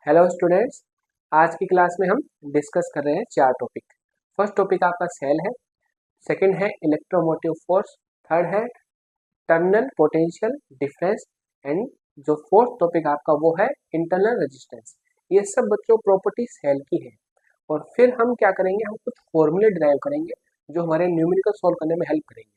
Hello students, आज की class में हम डिस्कस कर रहे हैं 4 टॉपिक। फर्स्ट टॉपिक आपका सेल है, सेकंड है इलेक्ट्रोमोटिव फोर्स, थर्ड है टर्मिनल पोटेंशियल डिफरेंस एंड जो फोर्थ टॉपिक आपका वो है इंटरनल रेजिस्टेंस। ये सब बच्चों प्रॉपर्टी सेल की है। और फिर हम क्या करेंगे, हम कुछ फॉर्मूले ड्राइव करेंगे जो हमारे न्यूमेरिकल सॉल्व करने में हेल्प करेंगे।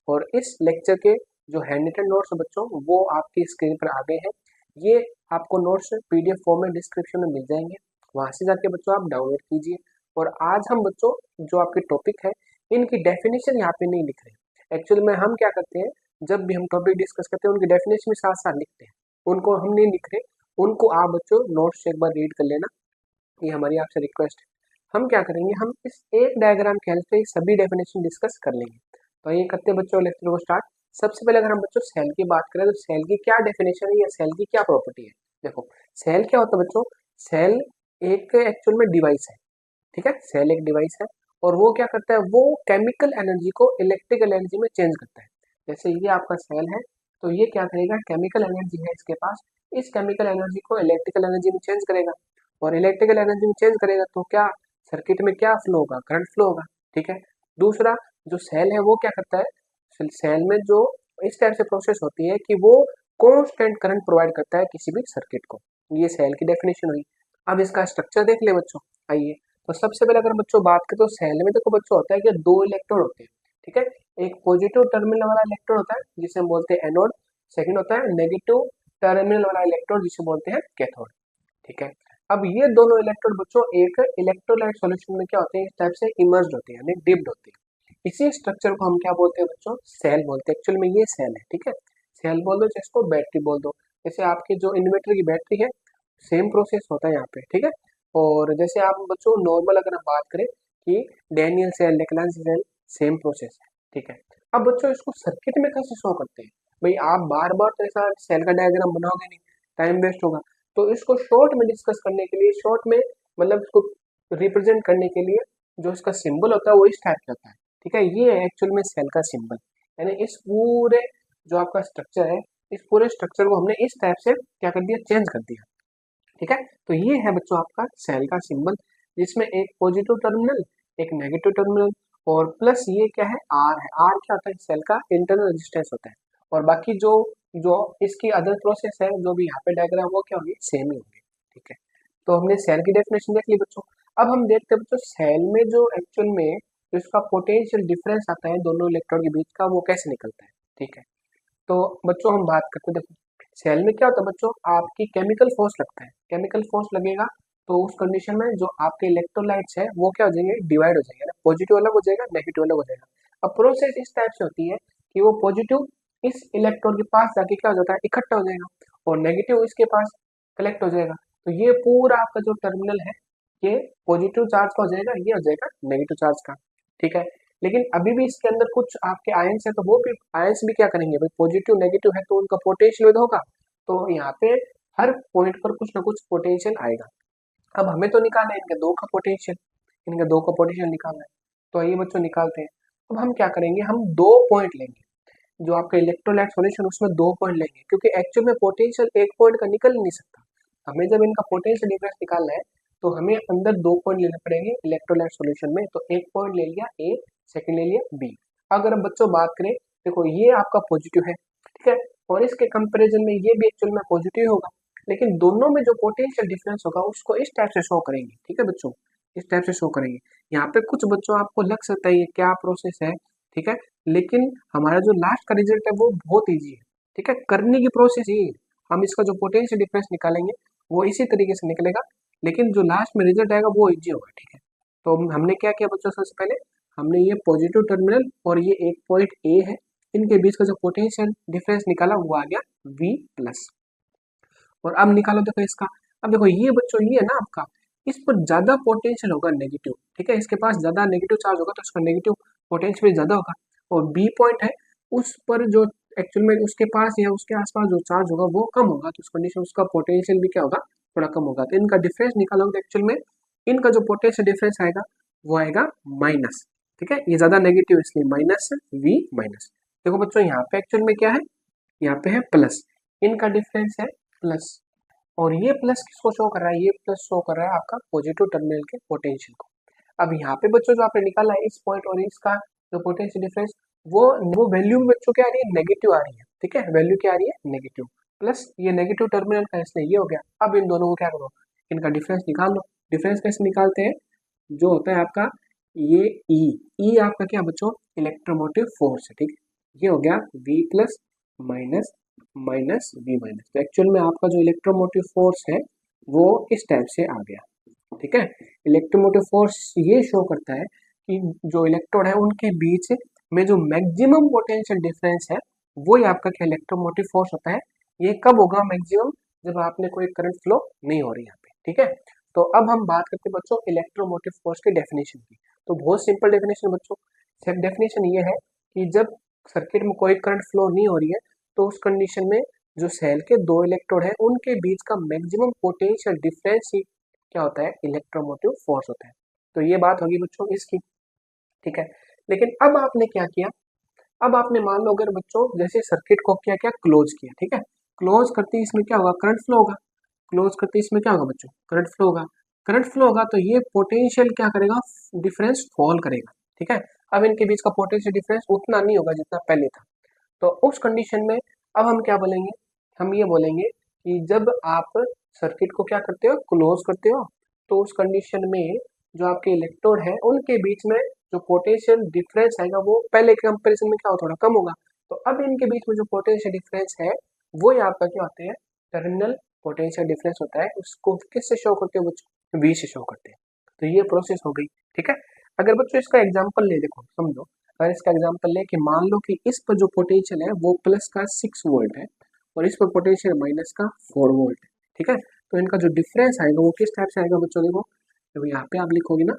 और इस लेक्चर के जो हैंड रिटन नोट्स बच्चों वो आपकी स्क्रीन पर आ गए हैं। ये आपको नोट्स पीडीएफ फॉर्म में डिस्क्रिप्शन में मिल जाएंगे, वहां से जाके बच्चों आप डाउनलोड कीजिए। और आज हम बच्चों जो आपके टॉपिक है इनकी डेफिनेशन यहाँ पे नहीं लिख रहे। एक्चुअली में हम क्या करते हैं, जब भी हम टॉपिक डिस्कस करते हैं उनकी डेफिनेशन भी साथ साथ लिखते हैं, उनको हम नहीं लिख रहे। उनको आप बच्चों नोट्स से एक बार रीड कर लेना, ये हमारी आपसे रिक्वेस्ट है। हम क्या करेंगे, हम इस एक डायग्राम के हेल्प से सभी डेफिनेशन डिस्कस कर लेंगे। तो ये करते बच्चों लेक्चर को स्टार्ट। सबसे पहले अगर हम बच्चों सेल की बात करें तो सेल की क्या डेफिनेशन है या सेल की क्या प्रॉपर्टी है। देखो सेल क्या होता है बच्चों, सेल एक एक्चुअल में डिवाइस है, ठीक है। सेल एक डिवाइस है और वो क्या करता है, वो केमिकल एनर्जी को इलेक्ट्रिकल एनर्जी में चेंज करता है। जैसे ये आपका सेल है तो ये क्या करेगा, केमिकल एनर्जी है इसके पास, इस केमिकल एनर्जी को इलेक्ट्रिकल एनर्जी में चेंज करेगा। और इलेक्ट्रिकल एनर्जी में चेंज करेगा तो क्या सर्किट में क्या फ्लो होगा, करंट फ्लो होगा, ठीक है। दूसरा जो सेल है वो क्या करता है, सेल में जो इस टाइप से प्रोसेस होती है कि वो कांस्टेंट करंट प्रोवाइड करता है किसी भी सर्किट को। ये सेल की डेफिनेशन हुई। अब इसका स्ट्रक्चर देख ले बच्चों, आइए। तो सबसे पहले अगर बच्चों बात करें तो सेल में देखो बच्चों होता है कि दो इलेक्ट्रोड होते हैं, ठीक है। एक पॉजिटिव टर्मिनल वाला इलेक्ट्रोड होता है जिसे हम बोलते हैं एनोड, सेकंड होता है नेगेटिव टर्मिनल वाला इलेक्ट्रोड जिसे बोलते हैं कैथोड, ठीक है। अब ये दोनों इलेक्ट्रोड बच्चों एक इलेक्ट्रोलाइट सॉल्यूशन में क्या होते हैं, इस टाइप से इमर्ज्ड होते हैं यानी डिप्ड होते हैं। इसी स्ट्रक्चर को हम क्या बोलते हैं बच्चों, सेल बोलते हैं। एक्चुअल में ये सेल है, ठीक है। सेल बोल दो चाहे इसको बैटरी बोल दो। जैसे आपकी जो इन्वर्टर की बैटरी है सेम प्रोसेस होता है यहाँ पे, ठीक है। और जैसे आप बच्चों नॉर्मल अगर हम बात करें कि Daniel cell, Leclanche cell, same process है, ठीक है। अब बच्चों इसको सर्किट में कैसे शो करते हैं, भाई आप बार बार तो ऐसा सेल का डायग्राम बनाओगे नहीं, टाइम वेस्ट होगा। तो इसको शॉर्ट में डिस्कस करने के लिए, शॉर्ट में मतलब इसको रिप्रेजेंट करने के लिए जो इसका सिंबल होता है वो इस टाइप का होता है, ठीक है। ये है एक्चुअल में सेल का सिंबल, यानी इस पूरे जो आपका स्ट्रक्चर है, इस पूरे स्ट्रक्चर को हमने इस टाइप से क्या कर दिया, चेंज कर दिया, ठीक है। तो ये है बच्चों आपका सेल का सिंबल, जिसमें एक पॉजिटिव टर्मिनल, एक नेगेटिव टर्मिनल और प्लस ये क्या है, आर है। आर क्या होता है, सेल का इंटरनल रेजिस्टेंस होता है। और बाकी जो जो इसकी अदर प्रोसेस है जो भी यहाँ पे डायग्राम वो क्या होगी, सेम ही होंगे, ठीक है। तो हमने सेल की डेफिनेशन देख ली बच्चों। अब हम देखते हैं बच्चों सेल में जो एक्चुअल में जो इसका पोटेंशियल डिफरेंस आता है दोनों इलेक्ट्रॉन के बीच का, वो कैसे निकलता है, ठीक है। तो बच्चों हम बात करते हैं, देखो सेल में क्या होता है बच्चों, आपकी केमिकल फोर्स लगता है। केमिकल फोर्स लगेगा तो उस कंडीशन में जो आपके इलेक्ट्रोलाइट्स है वो क्या हो जाएंगे, डिवाइड हो जाएंगे ना, पॉजिटिव अलग हो जाएगा, नेगेटिव अलग हो जाएगा। अब प्रोसेस इस टाइप से होती है कि वो पॉजिटिव इस इलेक्ट्रॉन के पास जाके क्या हो जाता है, इकट्ठा हो जाएगा और नेगेटिव इसके पास कलेक्ट हो जाएगा। तो ये पूरा आपका जो टर्मिनल है ये पॉजिटिव चार्ज का हो जाएगा, ये हो जाएगा नेगेटिव चार्ज का, ठीक है। लेकिन अभी भी इसके अंदर कुछ आपके आयंस है तो वो भी आयंस भी क्या करेंगे, भाई पॉजिटिव नेगेटिव है तो उनका पोटेंशियल विद होगा। तो यहाँ पे हर पॉइंट पर कुछ ना कुछ पोटेंशियल आएगा। अब हमें तो निकालना है इनके दो का पोटेंशियल, इनके दो का पोटेंशियल निकालना है। तो ये बच्चों निकालते हैं। अब हम क्या करेंगे, हम दो पॉइंट लेंगे, जो आपका इलेक्ट्रोलाइट सॉल्यूशन उसमें दो पॉइंट लेंगे, क्योंकि एक्चुअल में पोटेंशियल एक पॉइंट का निकल नहीं सकता। हमें जब इनका पोटेंशियल डिफरेंस निकालना है तो हमें अंदर दो पॉइंट लेने पड़ेंगे इलेक्ट्रोलाइट सॉल्यूशन में। तो एक पॉइंट ले लिया ए, सेकंड ले लिया बी। अगर हम बच्चों बात करें, देखो ये आपका पॉजिटिव है, ठीक है, और इसके कंपैरिजन में ये भी एक्चुअल में पॉजिटिव होगा, लेकिन दोनों में जो पोटेंशियल डिफरेंस होगा उसको इस टाइप से शो करेंगे, ठीक है बच्चों, इस टाइप से शो करेंगे। यहाँ पे कुछ बच्चों आपको लग सकता है ये क्या प्रोसेस है, ठीक है, लेकिन हमारा जो लास्ट का रिजल्ट है वो बहुत ईजी है, ठीक है। करने की प्रोसेस ये है, हम इसका जो पोटेंशियल डिफरेंस निकालेंगे वो इसी तरीके से निकलेगा, लेकिन जो लास्ट में रिजल्ट आएगा वो ईजी होगा, ठीक है। तो हमने क्या किया बच्चों, सबसे पहले हमने ये पॉजिटिव टर्मिनल और ये एक पॉइंट ए है, इनके बीच का जो पोटेंशियल डिफरेंस निकाला वो आ गया V प्लस। और अब निकालो देखो इसका। अब देखो ये बच्चों ये है ना आपका, इस पर ज्यादा पोटेंशियल होगा नेगेटिव, ठीक है, इसके पास ज्यादा नेगेटिव चार्ज होगा तो इसका नेगेटिव पोटेंशियल भी ज्यादा होगा। और बी पॉइंट है उस पर जो एक्चुअल में उसके पास या उसके आसपास जो चार्ज होगा वो कम होगा, तो उस कंडीशन उसका पोटेंशियल भी क्या होगा, थोड़ा कम होगा। तो इनका डिफरेंस निकालोगे तो एक्चुअल में इनका जो पोटेंशियल डिफरेंस आएगा वो आएगा माइनस, ठीक है। ये ज्यादा नेगेटिव इसलिए माइनस V माइनस। देखो बच्चों यहाँ पे एक्चुअल में क्या है, यहाँ पे है प्लस, इनका डिफरेंस है प्लस, और ये प्लस किसको शो कर रहा है, ये प्लस शो कर रहा है आपका पॉजिटिव टर्मिनल के पोटेंशियल को। अब यहाँ पे बच्चों जो आपने निकाला है इस पॉइंट और इसका जो पोटेंशियल डिफरेंस, वो वैल्यू में बच्चों क्या आ रही है, नेगेटिव आ रही है, ठीक है, वैल्यू क्या आ रही है, नेगेटिव। प्लस ये नेगेटिव टर्मिनल का इसलिए ये हो गया। अब इन दोनों को क्या करो, इनका डिफरेंस निकाल लो। डिफरेंस कैसे निकालते हैं, जो होता है आपका ये ई आपका क्या बच्चों, इलेक्ट्रोमोटिव फोर्स है, ठीक है। ये हो गया V plus minus minus V minus. तो एक्चुअल में आपका जो इलेक्ट्रोमोटिव फोर्स है वो इस टाइप से आ गया, ठीक है। इलेक्ट्रोमोटिव फोर्स ये शो करता है कि जो इलेक्ट्रोड है उनके बीच में जो मैक्सिमम पोटेंशियल डिफरेंस है वो ही आपका क्या इलेक्ट्रोमोटिव फोर्स होता है। ये कब होगा मैक्सिमम, जब आपने कोई करंट फ्लो नहीं हो रही यहाँ पे, ठीक है। तो अब हम बात करते हैं बच्चों इलेक्ट्रोमोटिव फोर्स की डेफिनेशन की। तो बहुत सिंपल डेफिनेशन बच्चों, डेफिनेशन ये है कि जब सर्किट में कोई करंट फ्लो नहीं हो रही है तो उस कंडीशन में जो सेल के दो इलेक्ट्रोड है उनके बीच का मैक्सिमम पोटेंशियल डिफरेंस ही क्या होता है, इलेक्ट्रोमोटिव फोर्स होता है। तो ये बात होगी बच्चों इसकी, ठीक है। लेकिन अब आपने क्या किया, अब आपने मान लो अगर बच्चों जैसे सर्किट को क्या क्या क्लोज किया, ठीक है, क्लोज करते ही इसमें क्या होगा, करंट फ्लो होगा। क्लोज करते ही इसमें क्या होगा बच्चों, करंट फ्लो होगा। करंट फ्लो होगा तो ये पोटेंशियल क्या करेगा, डिफरेंस फॉल करेगा, ठीक है। अब इनके बीच का पोटेंशियल डिफरेंस उतना नहीं होगा जितना पहले था। तो उस कंडीशन में अब हम क्या बोलेंगे, हम ये बोलेंगे कि जब आप सर्किट को क्या करते हो, क्लोज करते हो, तो उस कंडीशन में जो आपके इलेक्ट्रोड है उनके बीच में जो पोटेंशियल डिफरेंस आएगा वो पहले के कंपैरिजन में क्या हो, थोड़ा कम होगा। तो अब इनके बीच में जो पोटेंशियल डिफरेंस है वो ही आपका क्या होते हैं, टर्मिनल पोटेंशियल डिफरेंस होता है। उसको किससे शो करते हो बच्चों, V से शो करते हैं। तो ये प्रोसेस हो गई, ठीक है। अगर बच्चों इसका एग्जाम्पल ले, देखो समझो, अगर इसका एग्जाम्पल ले कि मान लो कि इस पर जो पोटेंशियल है वो प्लस का 6 वोल्ट है और इस पर पोटेंशियल माइनस का 4 वोल्ट है, ठीक है। तो इनका जो डिफरेंस आएगा वो किस टाइप से आएगा बच्चों, देखो तो यहाँ पे आप लिखोगे ना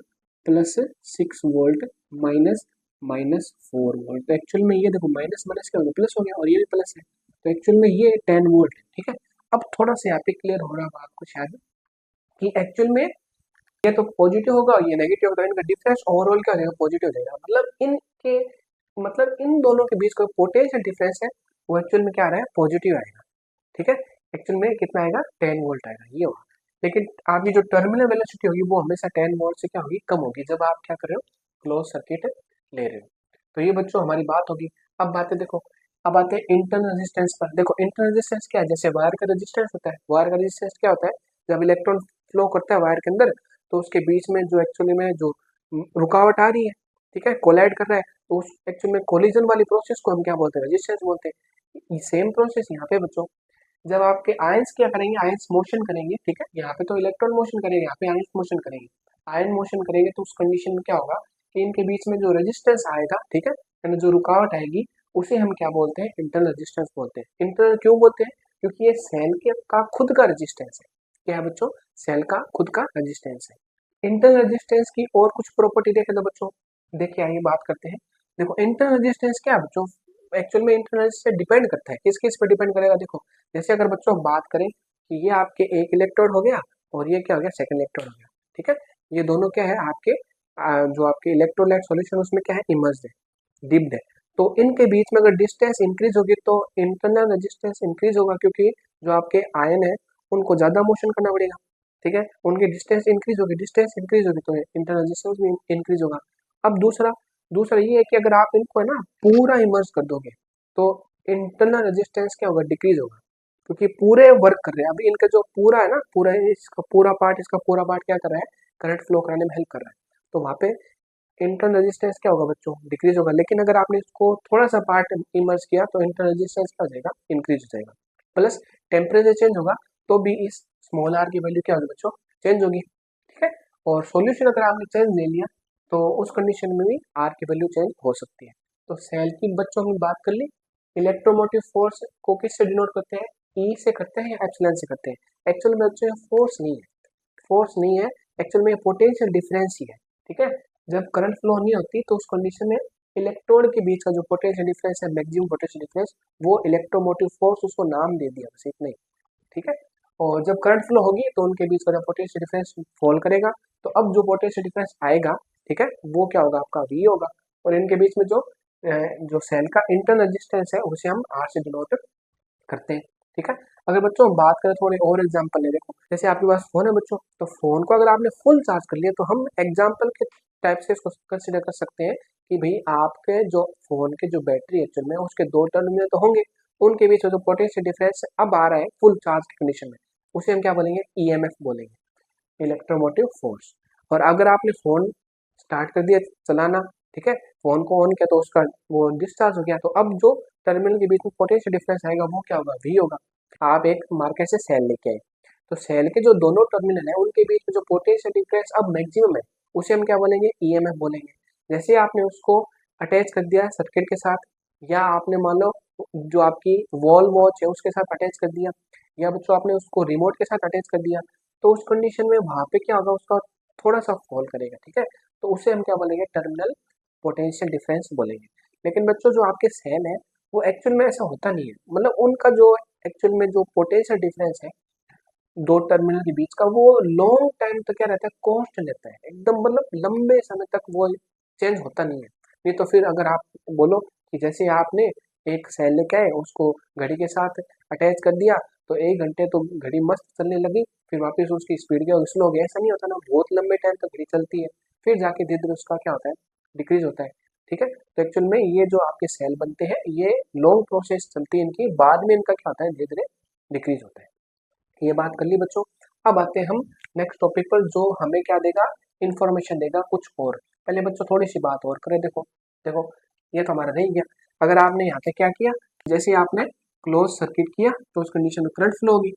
plus 6 volt minus minus 4 volt. तो एक्चुअल में ये देखो माइनस माइनस क्या हो गया, प्लस हो गया, और ये भी प्लस है। तो एक्चुअल में ये 10 वोल्ट है, ठीक है। अब थोड़ा सा यहाँ पे क्लियर हो रहा होगा आपको शायद कि एक्चुअल में ये तो पॉजिटिव होगा और ये नेगेटिव होगा, इनका डिफरेंस ओवरऑल क्या हो जाएगा, पॉजिटिव हो जाएगा। मतलब इन दोनों के बीच का पोटेंशियल डिफरेंस है वो एक्चुअल में क्या आ रहा है, पॉजिटिव आएगा, ठीक है। एक्चुअल में कितना आएगा, 10 वोल्ट आएगा, ये होगा। लेकिन आपकी जो टर्मिनल वेलोसिटी होगी वो हमेशा 10 वोल्ट से क्या होगी, कम होगी, जब आप क्या कर रहे हो, क्लोज सर्किट ले रहे हो। तो ये बच्चों हमारी बात होगी। अब बातें देखो, अब आते हैं इंटरनल रेजिस्टेंस पर। देखो इंटरनल रेजिस्टेंस क्या है, जैसे वायर का रेजिस्टेंस होता है, वायर का रेजिस्टेंस क्या होता है, जब इलेक्ट्रॉन फ्लो करता है वायर के अंदर तो उसके बीच में जो एक्चुअली में जो रुकावट आ रही है, ठीक है, कोलाइड कर रहा है, तो उस एक्चुअल में कोलिजन वाली प्रोसेस को हम क्या बोलते हैं, रेजिस्टेंस बोलते हैं। सेम प्रोसेस यहाँ पे बच्चों, जब आपके आयंस क्या करेंगे, आयंस मोशन करेंगे, ठीक है, यहाँ पे तो इलेक्ट्रॉन मोशन करेंगे, यहाँ पे आयंस मोशन करेंगे। आयन मोशन करेंगे तो उस कंडीशन में क्या होगा कि इनके बीच में जो रेजिस्टेंस आएगा, ठीक है, यानी जो रुकावट आएगी उसे हम क्या बोलते हैं, इंटरनल रेजिस्टेंस बोलते हैं। इंटरनल क्यों बोलते हैं, क्योंकि ये सेल के का खुद का रेजिस्टेंस है। क्या है बच्चों, सेल का खुद का रेजिस्टेंस है। इंटरनल रेजिस्टेंस की और कुछ प्रॉपर्टी देखें तो बच्चों, देखिए आइए बात करते हैं। देखो इंटरनल रेजिस्टेंस क्या है बच्चों, एक्चुअल में इंटरनल से डिपेंड करता है, किस किस पे डिपेंड करेगा। देखो जैसे अगर बच्चों हम बात करें कि ये आपके एक इलेक्ट्रोड हो गया और ये क्या हो गया, सेकंड इलेक्ट्रोड हो गया, ठीक है। ये दोनों क्या है आपके जो आपके इलेक्ट्रोलाइट सॉल्यूशन उसमें क्या है, इमर्स्ड है, डिप्ड है। तो इनके बीच में अगर डिस्टेंस इंक्रीज होगी तो इंटरनल रेजिस्टेंस इंक्रीज होगा, क्योंकि जो आपके आयन है उनको ज्यादा मोशन करना पड़ेगा, ठीक है, उनकी डिस्टेंस इंक्रीज होगी, डिस्टेंस इंक्रीज होगी तो इंटरनल रेजिस्टेंस भी इंक्रीज होगा। अब दूसरा दूसरा ये है कि अगर आप इनको है ना पूरा इमर्ज कर दोगे तो इंटरनल रेजिस्टेंस क्या होगा, डिक्रीज होगा, क्योंकि पूरे वर्क कर रहे हैं। अभी इनका जो पूरा है ना, पूरा इसका पूरा पार्ट क्या कर रहा है, करंट फ्लो कराने में हेल्प कर रहा है। तो वहाँ पे इंटरनल रेजिस्टेंस क्या होगा बच्चों, डिक्रीज होगा। लेकिन अगर आपने इसको थोड़ा सा पार्ट इमर्ज किया तो इंटरनल रेजिस्टेंस क्या हो जाएगा, इंक्रीज हो जाएगा। प्लस टेम्परेचर चेंज होगा तो भी इस स्मॉल आर की वैल्यू क्या होगी बच्चों, चेंज होगी, ठीक है। और सॉल्यूशन अगर आपने चेंज ले लिया तो उस कंडीशन में भी आर की वैल्यू चेंज हो सकती है। तो सेल की बच्चों हमने बात कर ली। इलेक्ट्रोमोटिव फोर्स को किससे डिनोट करते हैं, ई से करते हैं या एप्सिलॉन से करते हैं। एक्चुअल में बच्चों फोर्स नहीं है, फोर्स नहीं है, एक्चुअल में पोटेंशियल डिफरेंस ही है, ठीक है। जब करंट फ्लो नहीं होती तो उस कंडीशन में इलेक्ट्रोड के बीच का जो पोटेंशियल डिफरेंस है, मैक्सिमम पोटेंशियल डिफरेंस, वो इलेक्ट्रोमोटिव फोर्स, उसको नाम दे दिया बस इतना ही, ठीक है। और जब करंट फ्लो होगी तो उनके बीच का जो पोटेंशियल डिफरेंस फॉल करेगा, तो अब जो पोटेंशियल डिफरेंस आएगा, ठीक है, वो क्या होगा, आपका V होगा। और इनके बीच में जो सेल का इंटरनल रेजिस्टेंस है उसे हम R से डिनोट करते हैं, ठीक है। अगर बच्चों हम बात करें थोड़े और एग्जाम्पल ले, देखो जैसे आपके पास फोन है बच्चों, तो फोन को अगर आपने फुल चार्ज कर लिया तो हम एग्जाम्पल के टाइप से इसको कंसिडर कर सकते हैं कि भाई आपके जो फोन के जो बैटरी एक्चुअल में उसके दो टर्मिनल तो होंगे, उनके बीच में जो पोटेंशियल डिफरेंस अब आ रहा है फुल चार्ज की कंडीशन में, उसे हम क्या बोलेंगे, ईएमएफ बोलेंगे, इलेक्ट्रोमोटिव फोर्स। और अगर आपने फोन स्टार्ट कर दिया चलाना, ठीक है, फोन को ऑन किया तो उसका वो डिस्चार्ज हो गया, तो अब जो टर्मिनल के बीच में पोटेंशियल डिफरेंस आएगा वो क्या होगा, वी होगा। आप एक मार्केट से सेल लेके आए, तो सेल के जो दोनों टर्मिनल है उनके बीच में जो पोटेंशियल डिफरेंस अब मैक्सिमम है, उसे हम क्या बोलेंगे, ईएमएफ बोलेंगे। जैसे आपने उसको अटैच कर दिया सर्किट के साथ, या आपने मान लो जो आपकी वॉल वॉच है उसके साथ अटैच कर दिया, या बच्चों आपने उसको रिमोट के साथ अटैच कर दिया, तो उस कंडीशन में वहां पे क्या होगा, उसका थोड़ा सा फॉल करेगा, ठीक है, तो उसे हम क्या बोलेंगे, टर्मिनल पोटेंशियल डिफरेंस बोलेंगे। लेकिन बच्चों जो आपके सेल है वो एक्चुअल में ऐसा होता नहीं है, मतलब उनका जो एक्चुअल में जो पोटेंशियल डिफरेंस है दो टर्मिनल के बीच का, वो लॉन्ग टाइम तक क्या रहता है, कांस्टेंट रहता है एकदम, मतलब लंबे समय तक वो चेंज होता नहीं है। नहीं तो फिर अगर आप बोलो कि जैसे आपने एक सेल लेके आए, उसको घड़ी के साथ अटैच कर दिया, तो 1 घंटे तो घड़ी मस्त चलने लगी, फिर वापस उसकी स्पीड क्या स्लो हो गया, ऐसा नहीं होता ना, बहुत लंबे टाइम तक घड़ी चलती है, फिर जाके धीरे धीरे उसका क्या होता है, डिक्रीज होता है, ठीक है। तो एक्चुअल में ये जो आपके सेल बनते हैं ये लॉन्ग प्रोसेस चलती है इनकी, बाद में इनका क्या होता है, धीरे धीरे डिक्रीज होता है। ये बात कर ली बच्चों। अब आते हैं हम नेक्स्ट टॉपिक पर, जो हमें क्या देगा, इन्फॉर्मेशन देगा कुछ और। पहले बच्चों थोड़ी सी बात और करें, देखो देखो ये तो हमारा नहीं गया। अगर आपने यहाँ पे क्या किया, जैसे ही आपने क्लोज सर्किट किया तो उस कंडीशन में करंट फ्लो होगी,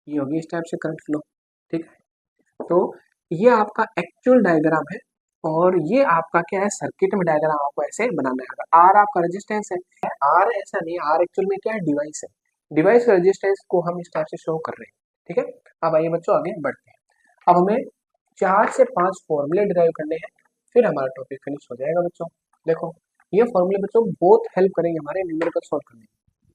ये होगी इस टाइप से करंट फ्लो, ठीक है। तो ये आपका एक्चुअल डायग्राम है, और ये आपका क्या है, सर्किट में डायग्राम आपको ऐसे बनाना है। आर आपका रेजिस्टेंस है, आर ऐसा नहीं, आर एक्चुअल में क्या है, डिवाइस है, डिवाइस रेजिस्टेंस को हम इस टाइप से शो कर रहे हैं, ठीक है। अब आइए बच्चों आगे बढ़ते हैं। अब हमें 4 से 5 फॉर्मूले डिराइव करने हैं, फिर हमारा टॉपिक फिनिश हो जाएगा बच्चों। देखो ये फॉर्मूले बच्चों बहुत हेल्प करेंगे हमारे न्यूमेरिकल सॉल्व करने में,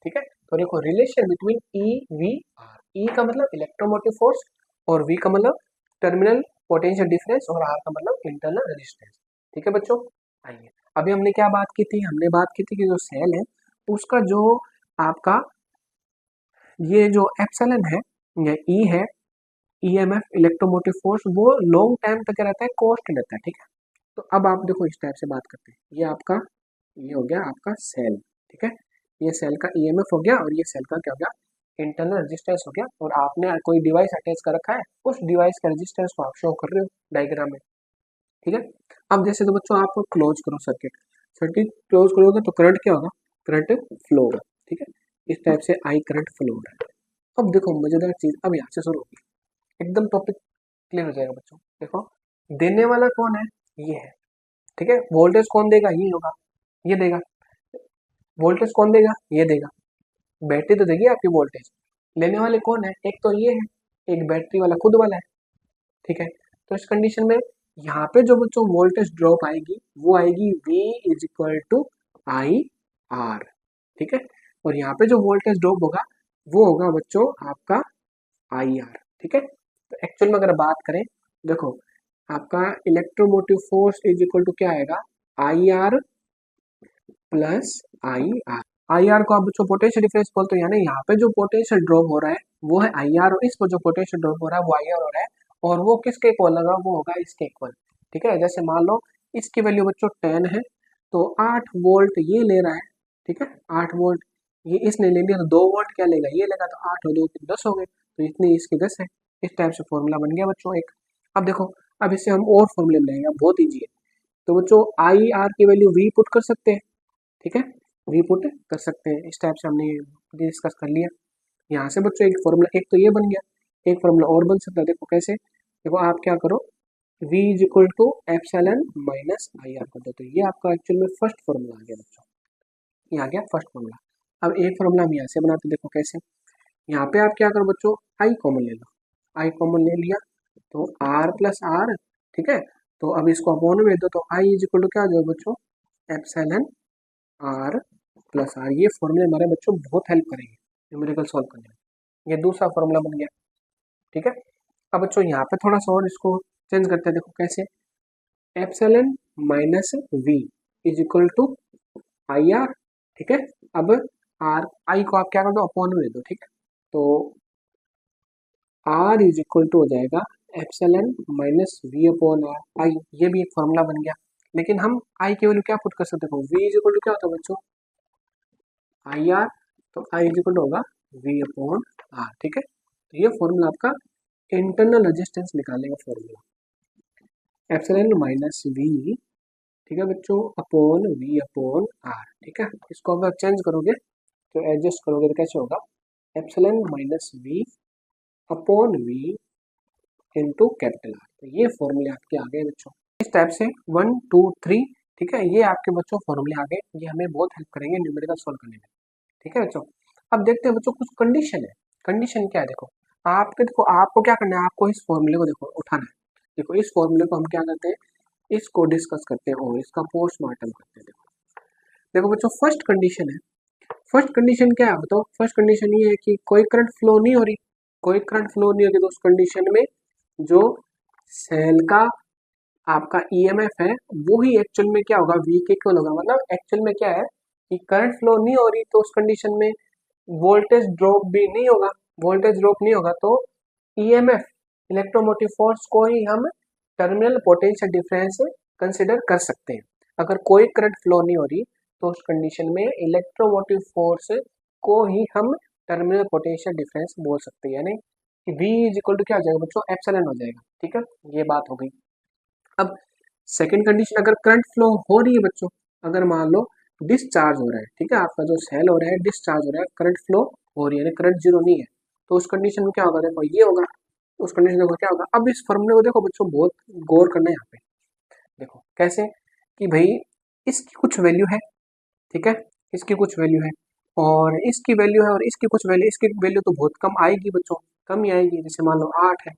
ठीक है। तो देखो relation between E V R, E का मतलब इलेक्ट्रोमोटिव फोर्स, और वी का मतलब टर्मिनल पोटेंशियल डिफरेंस, और आर का मतलब इंटरनल रेजिस्टेंस, ठीक है बच्चों। आइए अभी हमने क्या बात की थी, हमने बात की थी कि जो सेल है उसका जो आपका ये जो एप्सिलॉन है या ई है, ईएमएफ इलेक्ट्रोमोटिव फोर्स, वो लॉन्ग टाइम तक क्या रहता है, कांस्टेंट रहता है, ठीक है। तो अब आप देखो इस टाइप से बात करते हैं, ये आपका ये हो गया आपका सेल, ठीक है, ये सेल का ईएमएफ हो गया, और ये सेल का क्या हो गया, इंटरनल रेजिस्टेंस हो गया, और आपने कोई डिवाइस अटैच कर रखा है, उस डिवाइस का रेजिस्टेंस को आप शो कर रहे हो डायग्राम में, ठीक है। अब जैसे तो बच्चों आप क्लोज करो सर्किट, सर्किट क्लोज करोगे तो करंट क्या होगा, करंट फ्लो होगा, ठीक है, इस टाइप से आई करंट फ्लो हो रहा है। अब देखो मजेदार चीज अब यहाँ से शुरू होगी, एकदम टॉपिक क्लियर हो जाएगा बच्चों। देखो देने वाला कौन है, ये है, ठीक है, वोल्टेज कौन देगा, ये होगा, ये देगा, वोल्टेज कौन देगा, ये देगा, बैटरी तो देगी आपकी वोल्टेज, लेने वाले कौन है, एक तो ये है, एक बैटरी वाला खुद वाला है, ठीक है। तो इस कंडीशन में यहाँ पे जो बच्चों वोल्टेज ड्रॉप आएगी वो आएगी V is equal to I R, ठीक है, और यहाँ पे जो वोल्टेज ड्रॉप होगा वो होगा बच्चों आपका आई आर, ठीक है। तो एक्चुअल में अगर बात करें, देखो आपका electromotive force is equal to क्या आएगा, I R plus I R. I R को आप बच्चों पोटेंशियल डिफरेंस बोलते हो, यानी यहाँ पे जो पोटेंशियल ड्रॉप हो रहा है वो है आई आर, और इस पर जो पोटेंशियल ड्रॉप हो रहा है वो आई आर हो रहा है, और वो किसके इक्वल लगा, वो होगा इसके इक्वल, ठीक है। जैसे मान लो इसकी वैल्यू बच्चों 10 है, तो 8 वोल्ट ये ले रहा है, ठीक है, 8 वोल्ट ये इसने ले लिया, तो 2 वोल्ट क्या लेगा, ये लेगा, तो 8 और 2 10 हो गए, तो इतनी इसकी 10 है। इस टाइप से फॉर्मूला बन गया बच्चों एक। अब देखो अब इससे हम और फॉर्मूले बनाएंगे, अब बहुत ईजी है। तो बच्चों आई आर की वैल्यू वी पुट कर सकते हैं, ठीक है, वी पुट कर सकते हैं, इस टाइप से हमने डिस्कस कर लिया। यहाँ से बच्चों एक फॉर्मूला, एक तो ये बन गया, एक फॉर्मूला और बन सकता है, देखो कैसे, देखो आप क्या करो, v is equal to epsilon minus I R कर दो, तो ये आपका एक्चुअल में फर्स्ट फॉर्मूला आ गया बच्चों, ये आ गया फर्स्ट फॉर्मूला। अब एक फॉर्मूला हम यहाँ से बनाते, देखो कैसे, यहाँ पे आप क्या करो बच्चों, आई कॉमन ले लो, आई कॉमन ले लिया तो आर प्लस आर, ठीक है, तो अब इसको अपॉन में दो, तो आई इज इक्वल टू क्या आ जाएगा बच्चों, एप्सिलॉन आर प्लस आर। ये फॉर्मूले हमारे बच्चों बहुत हेल्प करेंगे न्यूमेरिकल सॉल्व करने में। ये दूसरा फॉर्मूला बन गया, ठीक है। अब बच्चों यहाँ पे थोड़ा सा और इसको चेंज करते हैं, देखो कैसे, epsilon minus V is equal to I R, ठीक है। अब आर आई को आप क्या कर दो, अपॉन में दो, ठीक है, तो R इज इक्वल टू हो जाएगा epsilon minus V upon are आई, ये भी एक फॉर्मूला बन गया। लेकिन हम I की वैल्यू क्या पुट कर सकते हैं, V इज इक्वल टू क्या होता है बच्चों, आई आर, तो I इज इक्वल टू होगा V अपॉन आर। ठीक है, तो ये फॉर्मूला आपका इंटरनल रेजिस्टेंस निकालने का फॉर्मूला, एप्सिलॉन माइनस V, ठीक है बच्चों, अपॉन V अपॉन आर। ठीक है, इसको अगर चेंज करोगे तो एडजस्ट करोगे तो कैसे होगा, epsilon minus V upon V into capital R. तो ये फॉर्मूले आपके आ गए बच्चों, इस टाइप से 1 2 3। ठीक है, ये आपके बच्चों फॉर्मूले आ गए, ये हमें बहुत हेल्प करेंगे न्यूमेरिकल सॉल्व करने में। ठीक है बच्चों, अब देखते हैं बच्चों कुछ कंडीशन है। कंडीशन क्या है, देखो आपको क्या करना है, आपको इस फॉर्मूले को देखो उठाना है। देखो इस फॉर्मूले को हम क्या करते हैं, इसको डिस्कस करते हैं और इसका पोस्टमार्टम करते हैं। देखो बच्चों फर्स्ट कंडीशन है, फर्स्ट कंडीशन क्या है बताओ, फर्स्ट कंडीशन ये है कि कोई करंट फ्लो नहीं हो रही, कोई करंट फ्लो नहीं होगी, तो उस कंडीशन में जो सेल का आपका ईएमएफ है वो ही एक्चुअल में क्या होगा, वी के इक्वल होगा। मतलब एक्चुअल में क्या है कि करंट फ्लो नहीं हो रही, तो उस कंडीशन में वोल्टेज ड्रॉप भी नहीं होगा, वोल्टेज ड्रॉप नहीं होगा, तो ईएमएफ इलेक्ट्रोमोटिव फोर्स को ही हम टर्मिनल पोटेंशियल डिफरेंस कंसिडर कर सकते हैं। अगर कोई करंट फ्लो नहीं हो रही तो उस कंडीशन में इलेक्ट्रोमोटिव फोर्स को ही हम टर्मिनल पोटेंशियल डिफरेंस बोल सकते हैं, यानी V इज इक्वल टू क्या हो जाएगा बच्चों, एप्सिलॉन हो जाएगा। ठीक है, ये बात हो गई। अब सेकंड कंडीशन, अगर करंट फ्लो हो रही है बच्चों, अगर मान लो डिस्चार्ज हो रहा है, ठीक है, आपका जो सेल हो रहा है डिस्चार्ज हो रहा है, करंट फ्लो हो रही है, करंट जीरो नहीं है, तो उस कंडीशन में क्या होगा, देखो ये होगा, उस कंडीशन में क्या होगा। अब इस फॉर्मूले को देखो बच्चों, बहुत गौर करना है यहाँ पे। देखो कैसे कि भाई इसकी कुछ वैल्यू है, ठीक है, इसकी कुछ वैल्यू है और इसकी वैल्यू है और इसकी कुछ वैल्यू, इसकी वैल्यू तो बहुत कम आएगी बच्चों, कम ही आएगी। जैसे मान लो 8 है,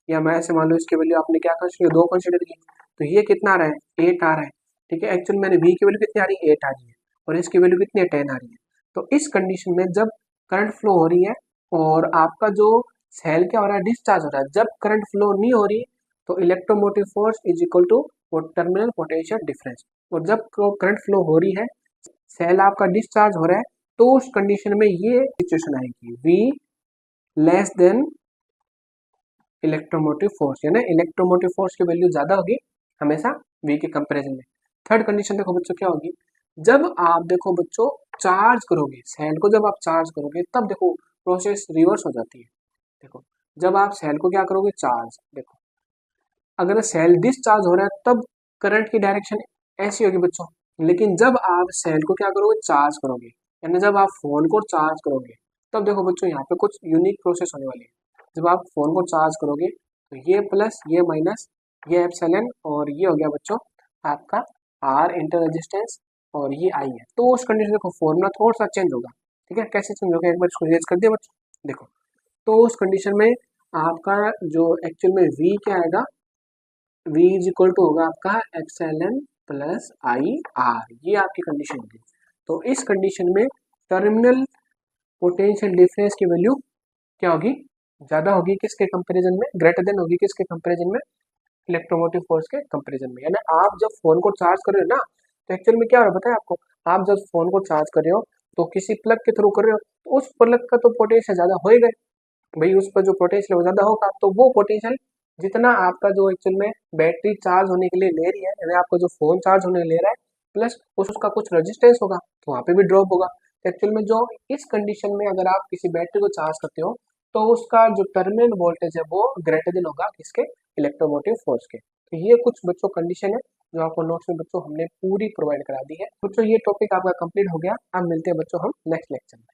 या मैं ऐसे मान लो इसकी वैल्यू आपने क्या कंसिडर, 2 कंसिडर की, तो ये कितना आ रहा है, 8 आ रहा है। ठीक है, एक्चुअल मैंने V की वैल्यू कितनी आ रही है, 8 आ रही है, और इसकी वैल्यू कितनी है, 10 आ रही है। तो इस कंडीशन में जब करंट फ्लो हो रही है और आपका जो सेल क्या हो रहा है, डिस्चार्ज हो रहा है, जब करंट फ्लो नहीं हो रही तो electromotive force is equal to terminal potential difference, और जब करंट फ्लो हो रही है, सेल आपका डिस्चार्ज हो रहा है, तो उस कंडीशन में ये सिचुएशन आएगी, V less than electromotive force, यानी इलेक्ट्रोमोटिव फोर्स की वैल्यू ज्यादा होगी हमेशा V के कंपैरिजन में। थर्ड कंडीशन देखो बच्चों क्या होगी, जब आप देखो बच्चों चार्ज करोगे सेल को, जब आप चार्ज करोगे तब देखो प्रोसेस रिवर्स हो जाती है। देखो जब आप सेल को क्या करोगे, चार्ज, देखो अगर सेल डिस्चार्ज हो रहा है तब करंट की डायरेक्शन ऐसी होगी बच्चों, लेकिन जब आप सेल को क्या करोगे, चार्ज करोगे, यानी जब आप फोन को चार्ज करोगे तब देखो बच्चों यहाँ पे कुछ यूनिक प्रोसेस होने वाली है। जब आप फोन को चार्ज करोगे तो ये प्लस ये माइनस, ये एप्सिलॉन और ये हो गया बच्चों आपका R इंटर रेजिस्टेंस और ये I है। तो उस कंडीशन देखो फॉर्मूला थोड़ा सा चेंज होगा। ठीक है, कैसे चेंज होगा, एक बार इसको रेज कर दिया बच्चों। देखो तो उस कंडीशन में आपका जो एक्चुअल में V क्या आएगा, V इज इक्वल टू होगा आपका एप्सिलॉन प्लस आई आर, ये आपकी कंडीशन होगी। तो इस कंडीशन में टर्मिनल पोटेंशियल डिफरेंस की वैल्यू क्या होगी, ज्यादा होगी किसके कंपैरिजन में, ग्रेटर देन होगी किसके कंपैरिजन में, इलेक्ट्रोमोटिव फोर्स के कंपैरिजन में। यानी आप जब फोन को चार्ज कर रहे हो ना, तो एक्चुअल में क्या हो रहा है पता है आपको, आप जब फोन को चार्ज कर रहे हो तो किसी प्लग के थ्रू कर रहे हो, तो उस प्लग का तो पोटेंशियल ज्यादा होएगा भाई, उस पर जो पोटेंशियल वो ज्यादा होगा, तो वो पोटेंशियल जितना आपका जो एक्चुअल में बैटरी चार्ज होने के लिए ले रही है, यानी आपका जो फोन चार्ज होने ले रहा है, प्लस उसका कुछ रेजिस्टेंस होगा, तो वहाँ पे भी ड्रॉप होगा। तो एक्चुअल में जो इस कंडीशन में अगर आप किसी बैटरी को चार्ज करते हो तो उसका जो टर्मिनल वोल्टेज है वो ग्रेटर देन होगा किसके, इलेक्ट्रोमोटिव फोर्स के। तो ये कुछ बच्चों कंडीशन है जो आपको नोट्स में बच्चों हमने पूरी प्रोवाइड करा दी है। बच्चों ये टॉपिक आपका कंप्लीट हो गया, अब मिलते हैं बच्चों हम नेक्स्ट लेक्चर में।